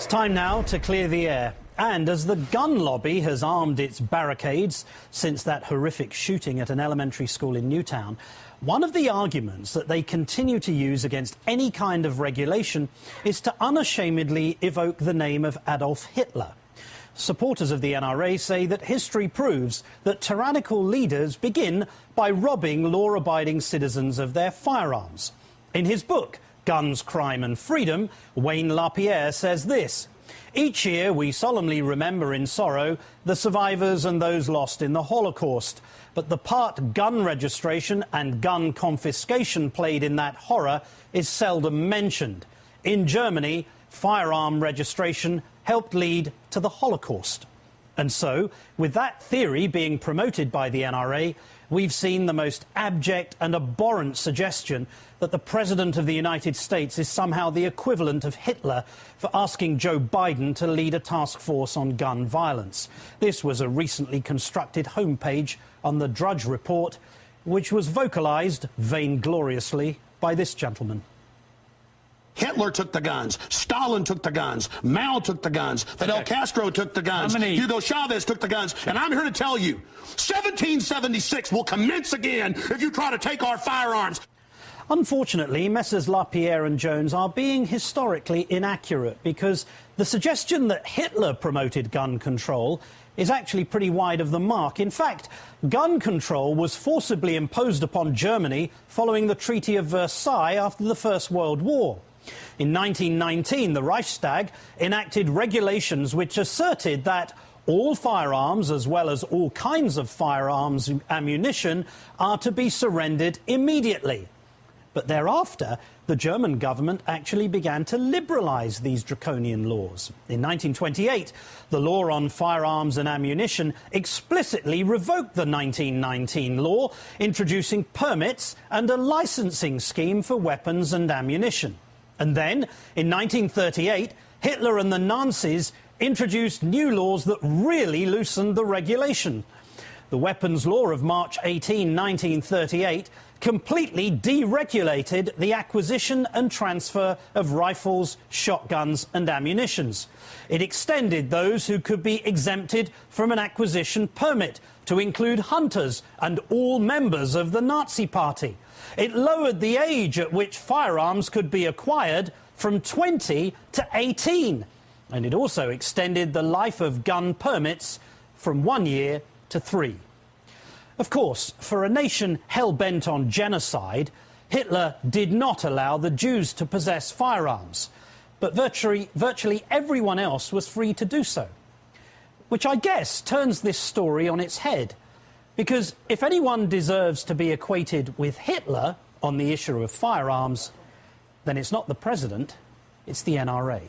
It's time now to clear the air. And as the gun lobby has armed its barricades since that horrific shooting at an elementary school in Newtown, one of the arguments that they continue to use against any kind of regulation is to unashamedly evoke the name of Adolf Hitler. Supporters of the NRA say that history proves that tyrannical leaders begin by robbing law-abiding citizens of their firearms. In his book, Guns, Crime and Freedom, Wayne LaPierre says this: "Each year we solemnly remember in sorrow the survivors and those lost in the Holocaust. But the part gun registration and gun confiscation played in that horror is seldom mentioned. In Germany, firearm registration helped lead to the Holocaust." And so, with that theory being promoted by the NRA, we've seen the most abject and abhorrent suggestion that the President of the United States is somehow the equivalent of Hitler for asking Joe Biden to lead a task force on gun violence. This was a recently constructed homepage on the Drudge Report, which was vocalised vaingloriously by this gentleman. Hitler took the guns. Stalin took the guns. Mao took the guns. Fidel Castro took the guns. Hugo Chavez took the guns. And I'm here to tell you, 1776 will commence again if you try to take our firearms. Unfortunately, Messrs LaPierre and Jones are being historically inaccurate, because the suggestion that Hitler promoted gun control is actually pretty wide of the mark. In fact, gun control was forcibly imposed upon Germany following the Treaty of Versailles after the First World War. In 1919, the Reichstag enacted regulations which asserted that all firearms, as well as all kinds of firearms ammunition, are to be surrendered immediately. But thereafter, the German government actually began to liberalise these draconian laws. In 1928, the law on firearms and ammunition explicitly revoked the 1919 law, introducing permits and a licensing scheme for weapons and ammunition. And then, in 1938, Hitler and the Nazis introduced new laws that really loosened the regulation. The Weapons Law of March 18, 1938 completely deregulated the acquisition and transfer of rifles, shotguns and ammunitions. It extended those who could be exempted from an acquisition permit to include hunters and all members of the Nazi Party. It lowered the age at which firearms could be acquired from 20 to 18. And it also extended the life of gun permits from 1 year to 3. Of course, for a nation hell-bent on genocide, Hitler did not allow the Jews to possess firearms, but virtually everyone else was free to do so. Which I guess turns this story on its head, because if anyone deserves to be equated with Hitler on the issue of firearms, then it's not the President, it's the NRA.